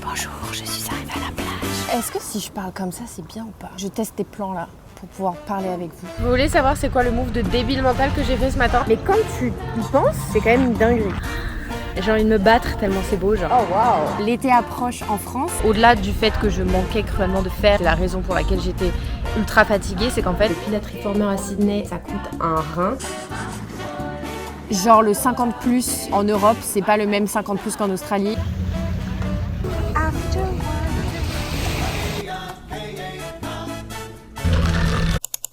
Bonjour, je suis arrivée à la plage. Est-ce que si je parle comme ça, c'est bien ou pas? Je teste tes plans là pour pouvoir parler avec vous. Vous voulez savoir c'est quoi le move de débile mental que j'ai fait ce matin? Mais quand tu y penses, c'est quand même une dinguerie. J'ai envie de me battre tellement c'est beau, genre. Oh waouh! L'été approche en France. Au-delà du fait que je manquais cruellement de fer, c'est la raison pour laquelle j'étais ultra fatiguée, c'est qu'en fait, le Pilates Reformer à Sydney, ça coûte un rein. Genre le 50+ en Europe, c'est pas le même 50+ qu'en Australie.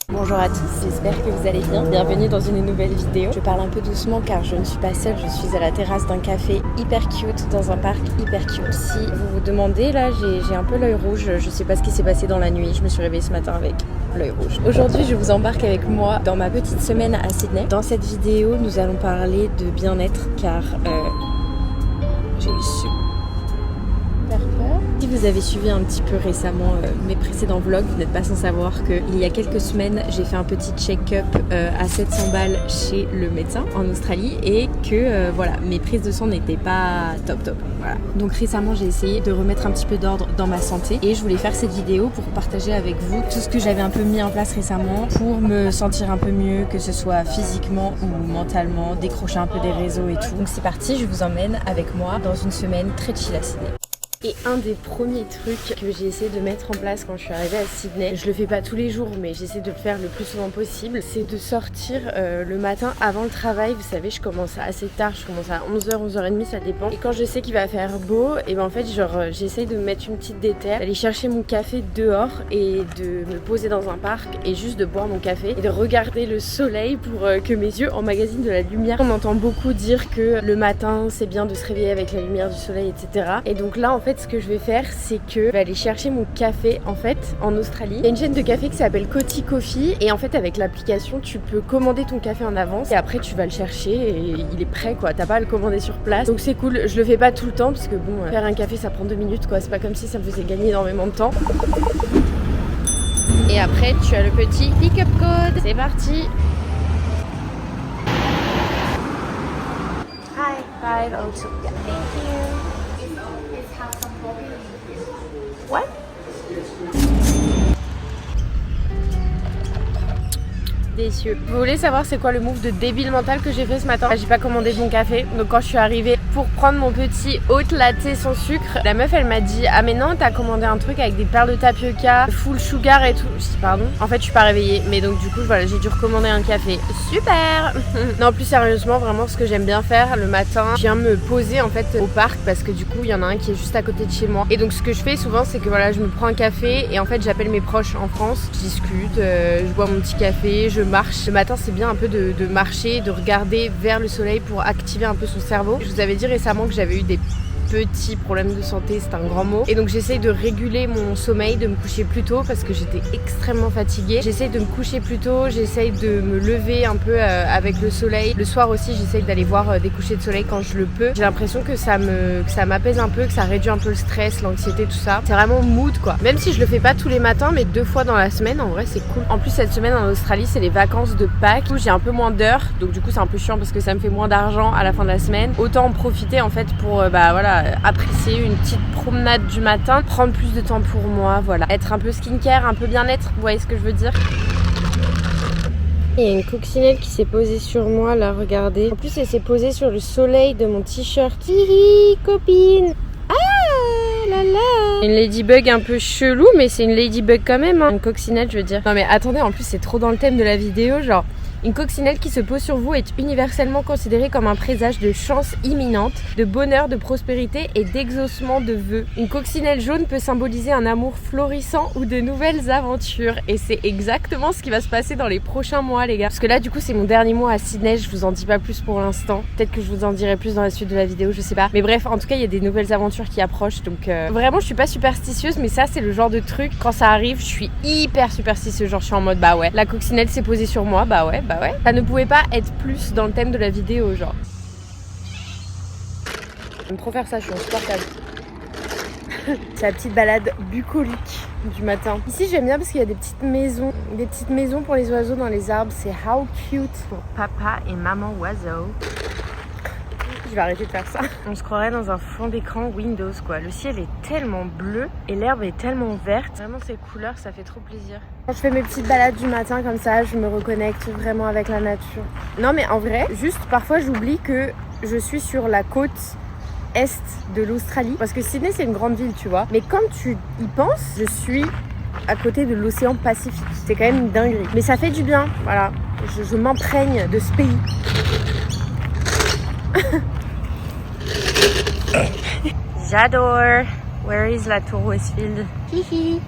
Bonjour à tous, j'espère que vous allez bien. Bienvenue dans une nouvelle vidéo. Je parle un peu doucement car je ne suis pas seule, je suis à la terrasse d'un café hyper cute, dans un parc hyper cute. Si vous vous demandez, là j'ai un peu l'œil rouge, je sais pas ce qui s'est passé dans la nuit, je me suis réveillée ce matin avec l'œil rouge. Aujourd'hui je vous embarque avec moi dans ma petite semaine à Sydney. Dans cette vidéo nous allons parler de bien-être car j'ai eu super peur. Si vous avez suivi un petit peu récemment mes précédents vlogs, vous n'êtes pas sans savoir qu'il y a quelques semaines, j'ai fait un petit check-up à 700 balles chez le médecin en Australie et que voilà, mes prises de sang n'étaient pas top. Voilà. Donc récemment, j'ai essayé de remettre un petit peu d'ordre dans ma santé et je voulais faire cette vidéo pour partager avec vous tout ce que j'avais un peu mis en place récemment pour me sentir un peu mieux, que ce soit physiquement ou mentalement, décrocher un peu des réseaux et tout. Donc c'est parti, je vous emmène avec moi dans une semaine très chill à Sydney. Et un des premiers trucs que j'ai essayé de mettre en place quand je suis arrivée à Sydney, je le fais pas tous les jours mais j'essaie de le faire le plus souvent possible, c'est de sortir le matin avant le travail. Vous savez, je commence assez tard, je commence à 11h, 11h30, ça dépend. Et quand je sais qu'il va faire beau, et ben en fait j'essaie de me mettre une petite déterre, d'aller chercher mon café dehors et de me poser dans un parc et juste de boire mon café et de regarder le soleil pour que mes yeux emmagasinent de la lumière. On entend beaucoup dire que le matin c'est bien de se réveiller avec la lumière du soleil, etc. Et donc là en fait ce que je vais faire, c'est que je vais aller chercher mon café en fait en Australie. Il y a une chaîne de café qui s'appelle Coty Coffee et en fait avec l'application tu peux commander ton café en avance et après tu vas le chercher et il est prêt quoi, t'as pas à le commander sur place. Donc c'est cool, je le fais pas tout le temps parce que bon, faire un café ça prend 2 minutes quoi, c'est pas comme si ça me faisait gagner énormément de temps. Et après tu as le petit pick-up code, c'est parti. Hi, 502. Yeah, thank you. What? Déçu. Vous voulez savoir c'est quoi le move de débile mental que j'ai fait ce matin? J'ai pas commandé de mon café, donc quand je suis arrivée pour prendre mon petit hot latte sans sucre, la meuf elle m'a dit ah mais non t'as commandé un truc avec des perles de tapioca, full sugar et tout. Je dis pardon. En fait je suis pas réveillée, mais donc du coup voilà j'ai dû recommander un café. Super. Non plus sérieusement vraiment ce que j'aime bien faire le matin, je viens me poser en fait au parc parce que du coup il y en a un qui est juste à côté de chez moi. Et donc ce que je fais souvent c'est que voilà je me prends un café et en fait j'appelle mes proches en France, je discute, je bois mon petit café, je marche. Le matin c'est bien un peu de marcher, de regarder vers le soleil pour activer un peu son cerveau. Je vous avais dit récemment que j'avais eu des petits problèmes de santé, c'est un grand mot. Et donc j'essaye de réguler mon sommeil, de me coucher plus tôt parce que j'étais extrêmement fatiguée. J'essaye de me coucher plus tôt, j'essaye de me lever un peu avec le soleil. Le soir aussi j'essaye d'aller voir des couchers de soleil quand je le peux. J'ai l'impression que ça m'apaise un peu, que ça réduit un peu le stress, l'anxiété, tout ça. C'est vraiment mood quoi. Même si je le fais pas tous les matins, mais 2 fois dans la semaine, en vrai c'est cool. En plus cette semaine en Australie c'est les vacances de Pâques. Du coup j'ai un peu moins d'heures, donc du coup c'est un peu chiant parce que ça me fait moins d'argent à la fin de la semaine. Autant en profiter en fait pour bah voilà apprécier une petite promenade du matin, prendre plus de temps pour moi, voilà, être un peu skincare, un peu bien-être, vous voyez ce que je veux dire. Il y a une coccinelle qui s'est posée sur moi là, regardez. En plus elle s'est posée sur le soleil de mon t-shirt. Hihi, copine. Ah là là. Une ladybug un peu chelou, mais c'est une ladybug quand même, hein. Une coccinelle je veux dire. Non mais attendez, en plus c'est trop dans le thème de la vidéo, genre une coccinelle qui se pose sur vous est universellement considérée comme un présage de chance imminente, de bonheur, de prospérité et d'exaucement de vœux. Une coccinelle jaune peut symboliser un amour florissant ou de nouvelles aventures. Et c'est exactement ce qui va se passer dans les prochains mois les gars. Parce que là du coup c'est mon dernier mois à Sydney, je vous en dis pas plus pour l'instant. Peut-être que je vous en dirai plus dans la suite de la vidéo, je sais pas. Mais bref, en tout cas il y a des nouvelles aventures qui approchent. Donc vraiment je suis pas superstitieuse, mais ça c'est le genre de truc, quand ça arrive je suis hyper superstitieuse. Genre je suis en mode bah ouais, la coccinelle s'est posée sur moi, bah ouais. Ça ne pouvait pas être plus dans le thème de la vidéo, genre. J'aime trop faire ça, je suis insupportable. C'est la petite balade bucolique du matin. Ici j'aime bien parce qu'il y a des petites maisons pour les oiseaux dans les arbres. C'est how cute pour papa et maman oiseau. vais arrêter de faire ça. On se croirait dans un fond d'écran Windows quoi. Le ciel est tellement bleu et l'herbe est tellement verte. Vraiment ces couleurs, ça fait trop plaisir. Quand je fais mes petites balades du matin comme ça, je me reconnecte vraiment avec la nature. Non mais en vrai, juste parfois j'oublie que je suis sur la côte est de l'Australie. Parce que Sydney c'est une grande ville tu vois. Mais quand tu y penses, je suis à côté de l'océan Pacifique. C'est quand même une dinguerie. Mais ça fait du bien, voilà. Je m'imprègne de ce pays. J'adore. Where is la tour Westfield? Hihi.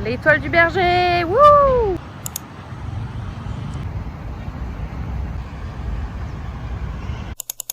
L'étoile du berger. Wouh!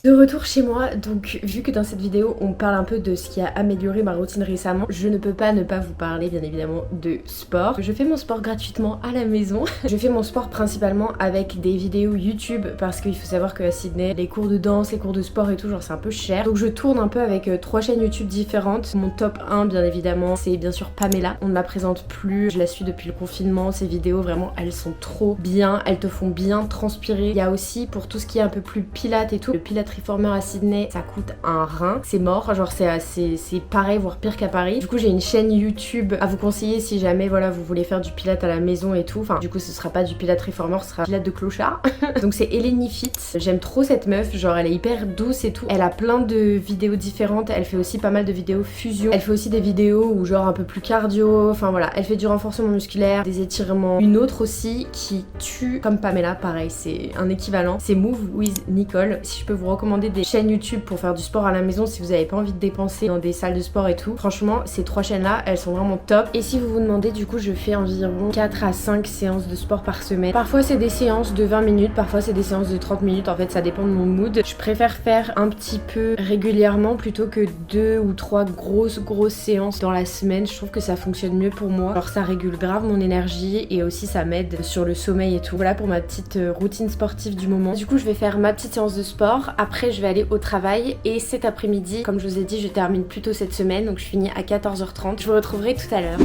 De retour chez moi, donc vu que dans cette vidéo on parle un peu de ce qui a amélioré ma routine récemment, je ne peux pas ne pas vous parler bien évidemment de sport. Je fais mon sport gratuitement à la maison. Je fais mon sport principalement avec des vidéos YouTube parce qu'il faut savoir qu'à Sydney, les cours de danse, les cours de sport et tout, genre c'est un peu cher. Donc je tourne un peu avec 3 chaînes YouTube différentes. Mon top 1 bien évidemment, c'est bien sûr Pamela. On ne la présente plus, je la suis depuis le confinement. Ces vidéos vraiment, elles sont trop bien, elles te font bien transpirer. Il y a aussi pour tout ce qui est un peu plus pilates et tout, le pilates reformer à Sydney, ça coûte un rein, c'est mort, genre c'est pareil voire pire qu'à Paris. Du coup j'ai une chaîne YouTube à vous conseiller si jamais voilà vous voulez faire du pilates à la maison et tout. Enfin du coup ce sera pas du pilates reformer, ce sera pilates de clochard. Donc c'est Eleni Fit, j'aime trop cette meuf, genre elle est hyper douce et tout. Elle a plein de vidéos différentes, elle fait aussi pas mal de vidéos fusion. Elle fait aussi des vidéos où genre un peu plus cardio, enfin voilà, elle fait du renforcement musculaire, des étirements. Une autre aussi qui tue comme Pamela, pareil, c'est un équivalent, c'est Move with Nicole. Si je peux vous recommander des chaînes YouTube pour faire du sport à la maison si vous n'avez pas envie de dépenser dans des salles de sport et tout. Franchement, ces 3 chaînes là, elles sont vraiment top. Et si vous vous demandez, du coup, je fais environ 4 à 5 séances de sport par semaine. Parfois, c'est des séances de 20 minutes, parfois, c'est des séances de 30 minutes. En fait, ça dépend de mon mood. Je préfère faire un petit peu régulièrement plutôt que 2 ou 3 grosses séances dans la semaine. Je trouve que ça fonctionne mieux pour moi. Alors, ça régule grave mon énergie et aussi ça m'aide sur le sommeil et tout. Voilà pour ma petite routine sportive du moment. Du coup, je vais faire ma petite séance de sport. Après, je vais aller au travail et cet après-midi, comme je vous ai dit, je termine plus tôt cette semaine, donc je finis à 14h30. Je vous retrouverai tout à l'heure.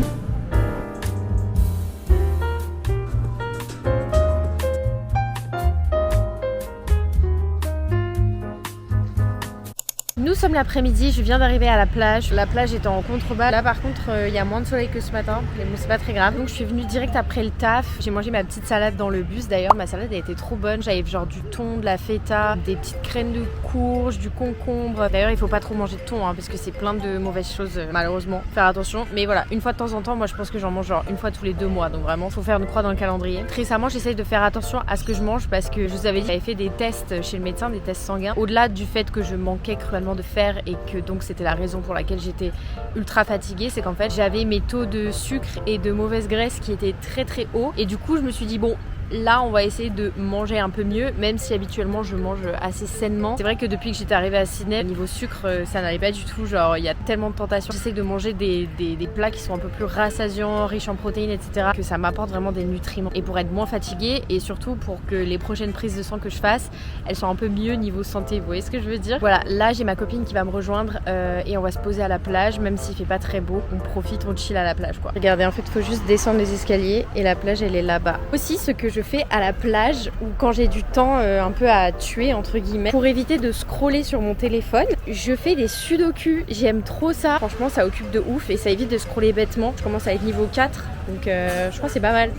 Nous sommes l'après-midi, je viens d'arriver à la plage. La plage est en contrebas. Là par contre, il y a moins de soleil que ce matin, mais bon, c'est pas très grave. Donc je suis venue direct après le taf. J'ai mangé ma petite salade dans le bus. D'ailleurs, ma salade a été trop bonne. J'avais genre du thon, de la feta, des petites graines de courge, du concombre. D'ailleurs, il faut pas trop manger de thon parce que c'est plein de mauvaises choses malheureusement. Faire attention. Mais voilà, une fois de temps en temps, moi je pense que j'en mange genre une fois tous les 2 mois. Donc vraiment, faut faire une croix dans le calendrier. Récemment, j'essaye de faire attention à ce que je mange parce que je vous avais dit, j'avais fait des tests chez le médecin, des tests sanguins. Au-delà du fait que je manquais cruellement de fer et que donc c'était la raison pour laquelle j'étais ultra fatiguée, c'est qu'en fait j'avais mes taux de sucre et de mauvaise graisse qui étaient très hauts et du coup je me suis dit bon, là on va essayer de manger un peu mieux, même si habituellement je mange assez sainement. C'est vrai que depuis que j'étais arrivée à Sydney, niveau sucre ça n'allait pas du tout, genre il y a tellement de tentations. J'essaie de manger des plats qui sont un peu plus rassasiants, riches en protéines etc, que ça m'apporte vraiment des nutriments et pour être moins fatiguée et surtout pour que les prochaines prises de sang que je fasse, elles soient un peu mieux niveau santé, vous voyez ce que je veux dire. Voilà, là j'ai ma copine qui va me rejoindre et on va se poser à la plage, même s'il fait pas très beau, on profite, on chill à la plage quoi. Regardez, en fait il faut juste descendre les escaliers et la plage elle est là-bas. Aussi ce que je fais à la plage ou quand j'ai du temps un peu à tuer entre guillemets, pour éviter de scroller sur mon téléphone, je fais des sudoku. J'aime trop ça, franchement ça occupe de ouf et ça évite de scroller bêtement. Je commence à être niveau 4 donc je crois que c'est pas mal.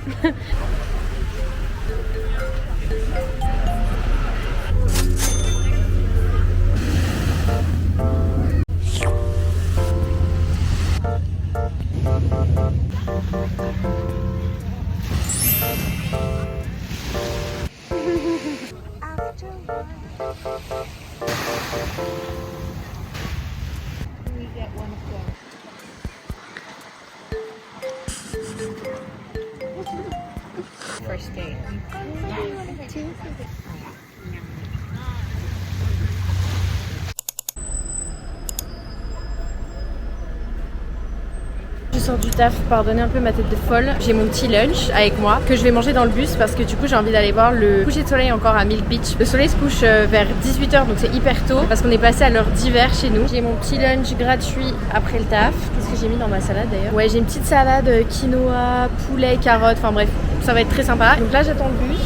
First date. Je sors du taf, pardonnez un peu ma tête de folle. J'ai mon petit lunch avec moi que je vais manger dans le bus parce que du coup j'ai envie d'aller voir le coucher de soleil encore à Milk Beach. Le soleil se couche vers 18h donc c'est hyper tôt parce qu'on est passé à l'heure d'hiver chez nous. J'ai mon petit lunch gratuit après le taf. Qu'est-ce que j'ai mis dans ma salade d'ailleurs? Ouais, j'ai une petite salade quinoa, poulet, carottes, enfin bref, ça va être très sympa. Donc là j'attends le bus.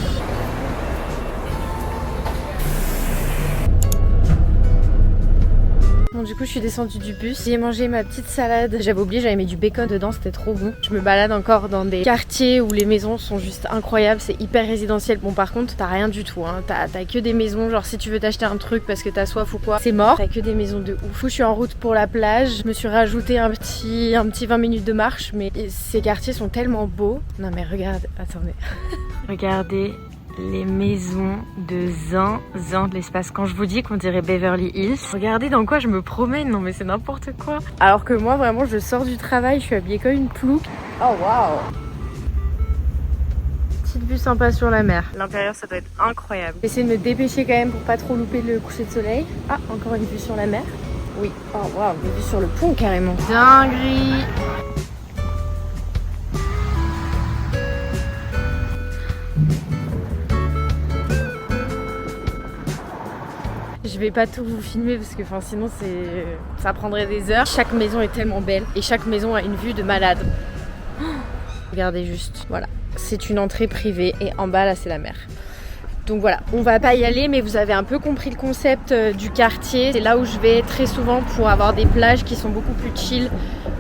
du coup je suis descendue du bus. J'ai mangé ma petite salade. J'avais oublié, j'avais mis du bacon dedans, c'était trop bon. Je me balade encore dans des quartiers où les maisons sont juste incroyables. C'est hyper résidentiel. Bon par contre t'as rien du tout hein. T'as que des maisons, genre si tu veux t'acheter un truc parce que t'as soif ou quoi, c'est mort. T'as que des maisons de ouf. Je suis en route pour la plage. Je me suis rajouté un petit 20 minutes de marche. Mais ces quartiers sont tellement beaux. Non mais regarde, attendez. Regardez les maisons de zinzin de l'espace. Quand je vous dis qu'on dirait Beverly Hills, regardez dans quoi je me promène. Non mais c'est n'importe quoi. Alors que moi vraiment je sors du travail, je suis habillée comme une plouque. Oh waouh. Petite vue sympa sur la mer. L'intérieur ça doit être incroyable. J'essaie de me dépêcher quand même pour pas trop louper le coucher de soleil. Ah, encore une vue sur la mer. Oui. Oh waouh, une vue sur le pont carrément. Dinguerie. Je vais pas tout vous filmer parce que sinon ça prendrait des heures. Chaque maison est tellement belle et chaque maison a une vue de malade. Oh, regardez juste, voilà. C'est une entrée privée et en bas là c'est la mer. Donc voilà, on va pas y aller mais vous avez un peu compris le concept du quartier. C'est là où je vais très souvent pour avoir des plages qui sont beaucoup plus chill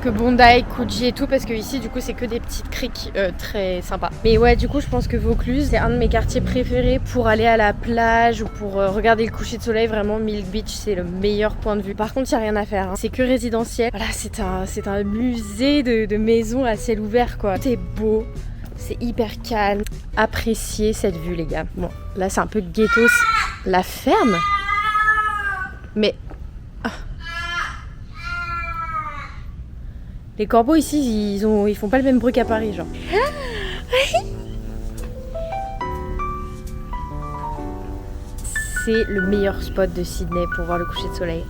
que Bondi, Coogee et tout parce que ici du coup c'est que des petites criques très sympas. Mais ouais du coup je pense que Vaucluse c'est un de mes quartiers préférés pour aller à la plage ou pour regarder le coucher de soleil. Vraiment Milk Beach c'est le meilleur point de vue. Par contre il n'y a rien à faire, hein. C'est que résidentiel. Voilà c'est un musée de maisons à ciel ouvert quoi. C'est beau. C'est hyper calme. Appréciez cette vue les gars. Bon, là c'est un peu ghetto. La ferme. Mais... Oh. Les corbeaux ici, ils font pas le même bruit qu'à Paris genre. C'est le meilleur spot de Sydney pour voir le coucher de soleil.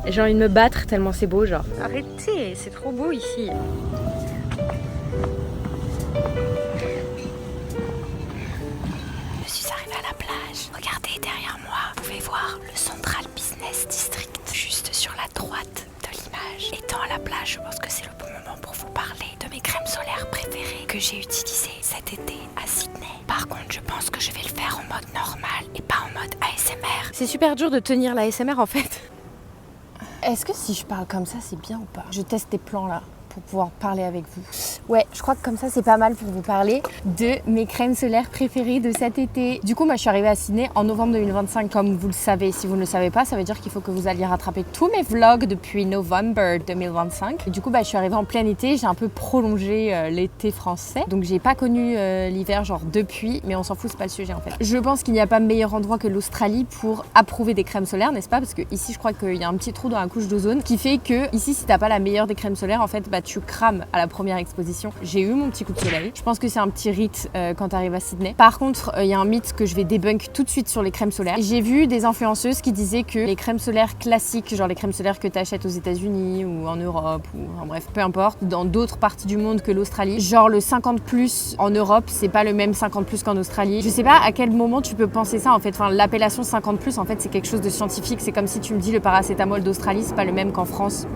J'ai envie de me battre tellement c'est beau genre. Arrêtez, c'est trop beau ici. Regardez derrière moi, vous pouvez voir le Central Business District juste sur la droite de l'image. Étant à la plage, je pense que c'est le bon moment pour vous parler de mes crèmes solaires préférées que j'ai utilisées cet été à Sydney. Par contre, je pense que je vais le faire en mode normal et pas en mode ASMR. C'est super dur de tenir la ASMR en fait. Est-ce que si je parle comme ça, c'est bien ou pas? Je teste tes plans là pour pouvoir parler avec vous. Ouais, je crois que comme ça c'est pas mal pour vous parler de mes crèmes solaires préférées de cet été. Du coup, moi je suis arrivée à Sydney en novembre 2025 comme vous le savez. Si vous ne le savez pas, ça veut dire qu'il faut que vous alliez rattraper tous mes vlogs depuis novembre 2025. Et du coup, je suis arrivée en plein été, j'ai un peu prolongé l'été français. Donc j'ai pas connu l'hiver genre depuis, mais on s'en fout, c'est pas le sujet en fait. Je pense qu'il n'y a pas meilleur endroit que l'Australie pour approuver des crèmes solaires, n'est-ce pas? Parce que ici je crois qu'il y a un petit trou dans la couche d'ozone qui fait que ici si t'as pas la meilleure des crèmes solaires en fait tu crames à la première exposition. J'ai eu mon petit coup de soleil. Je pense que c'est un petit rite quand tu arrives à Sydney. Par contre, il y a un mythe que je vais débunk tout de suite sur les crèmes solaires. J'ai vu des influenceuses qui disaient que les crèmes solaires classiques, genre les crèmes solaires que tu achètes aux États-Unis ou en Europe ou en bref, peu importe, dans d'autres parties du monde que l'Australie, genre le 50+ en Europe, c'est pas le même 50+ qu'en Australie. Je sais pas à quel moment tu peux penser ça en fait. Enfin, l'appellation 50+ en fait, c'est quelque chose de scientifique. C'est comme si tu me dis le paracétamol d'Australie, c'est pas le même qu'en France.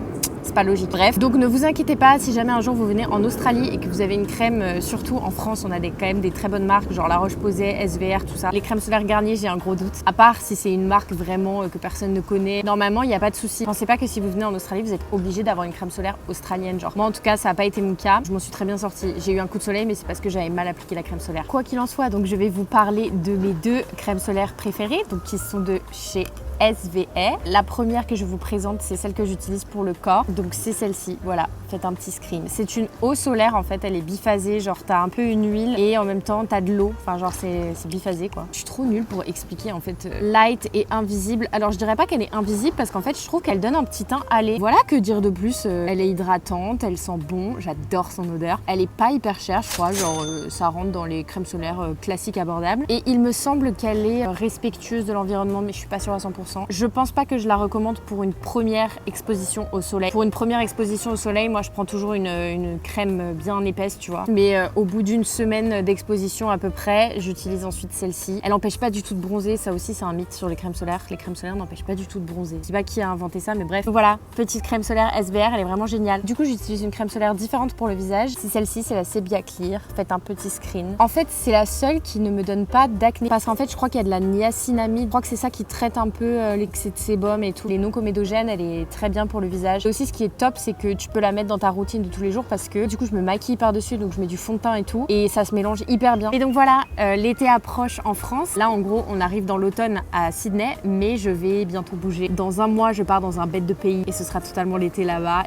C'est pas logique. Bref, donc ne vous inquiétez pas si jamais un jour vous venez en Australie et que vous avez une crème, surtout en France, on a quand même des très bonnes marques, genre La Roche-Posay, SVR, tout ça. Les crèmes solaires Garnier, j'ai un gros doute. À part si c'est une marque vraiment que personne ne connaît. Normalement, il n'y a pas de souci. Pensez pas que si vous venez en Australie, vous êtes obligé d'avoir une crème solaire australienne, genre. Moi, en tout cas, ça n'a pas été mon cas. Je m'en suis très bien sortie. J'ai eu un coup de soleil, mais c'est parce que j'avais mal appliqué la crème solaire. Quoi qu'il en soit, donc je vais vous parler de mes 2 crèmes solaires préférées, donc qui sont de chez SVR. La première que je vous présente, c'est celle que j'utilise pour le corps. Donc c'est celle-ci, voilà, faites un petit screen. C'est une eau solaire en fait, elle est biphasée, genre t'as un peu une huile et en même temps t'as de l'eau, enfin genre c'est biphasé quoi. Je suis trop nulle pour expliquer en fait. Light et invisible. Alors je dirais pas qu'elle est invisible parce qu'en fait je trouve qu'elle donne un petit teint allé. Voilà, que dire de plus, elle est hydratante, elle sent bon, j'adore son odeur. Elle est pas hyper chère je crois, genre ça rentre dans les crèmes solaires classiques abordables. Et il me semble qu'elle est respectueuse de l'environnement mais je suis pas sûre à 100%. Je pense pas que je la recommande pour une première exposition au soleil. Pour une première exposition au soleil, moi je prends toujours une crème bien épaisse, tu vois. Mais au bout d'une semaine d'exposition à peu près, j'utilise ensuite celle-ci. Elle n'empêche pas du tout de bronzer, ça aussi c'est un mythe sur les crèmes solaires. Les crèmes solaires n'empêchent pas du tout de bronzer. Je sais pas qui a inventé ça, mais bref. Donc voilà, petite crème solaire SVR, elle est vraiment géniale. Du coup, j'utilise une crème solaire différente pour le visage. C'est celle-ci, c'est la Sebia Clear. Faites un petit screen. En fait, c'est la seule qui ne me donne pas d'acné. Parce qu'en fait, je crois qu'il y a de la niacinamide. Je crois que c'est ça qui traite un peu l'excès de sébum et tout. Les non comédogènes, elle est très bien pour le visage. Et aussi ce qui est top, c'est que tu peux la mettre dans ta routine de tous les jours parce que du coup je me maquille par-dessus, donc je mets du fond de teint et tout. Et ça se mélange hyper bien. Et donc voilà, l'été approche en France. Là en gros on arrive dans l'automne à Sydney, mais je vais bientôt bouger. Dans un mois je pars dans un bête de pays et ce sera totalement l'été là-bas.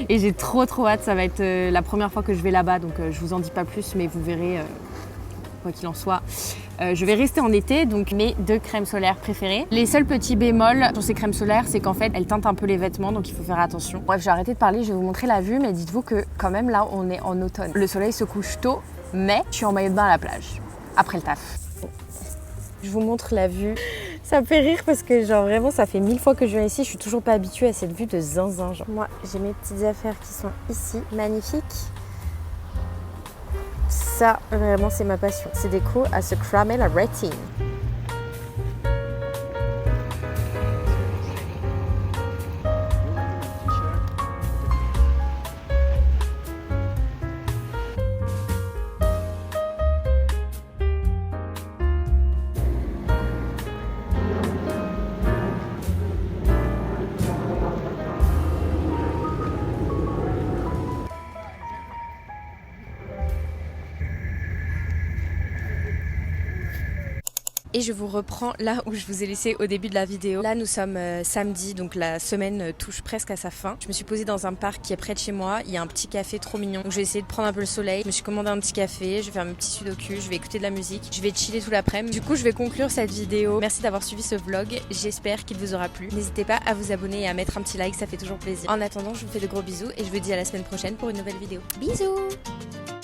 Et j'ai trop hâte, ça va être la première fois que je vais là-bas, donc je vous en dis pas plus, mais vous verrez, quoi qu'il en soit. Je vais rester en été, donc mes 2 crèmes solaires préférées. Les seuls petits bémols sur ces crèmes solaires, c'est qu'en fait, elles teintent un peu les vêtements, donc il faut faire attention. Bref, j'ai arrêté de parler, je vais vous montrer la vue, mais dites-vous que quand même là, on est en automne. Le soleil se couche tôt, mais je suis en maillot de bain à la plage, après le taf. Je vous montre la vue. Ça me fait rire parce que genre vraiment ça fait 1000 fois que je viens ici, je suis toujours pas habituée à cette vue de zinzin. Genre. Moi j'ai mes petites affaires qui sont ici, magnifiques. Ça vraiment c'est ma passion. C'est déco à se cramer la rétine. Et je vous reprends là où je vous ai laissé au début de la vidéo. Là nous sommes samedi, donc la semaine touche presque à sa fin. Je me suis posée dans un parc qui est près de chez moi. Il y a un petit café trop mignon. Donc je vais essayer de prendre un peu le soleil. Je me suis commandé un petit café, je vais faire mes petits sudoku, je vais écouter de la musique. Je vais chiller tout l'après-midi. Du coup je vais conclure cette vidéo. Merci d'avoir suivi ce vlog. J'espère qu'il vous aura plu. N'hésitez pas à vous abonner et à mettre un petit like, ça fait toujours plaisir. En attendant, je vous fais de gros bisous et je vous dis à la semaine prochaine pour une nouvelle vidéo. Bisous!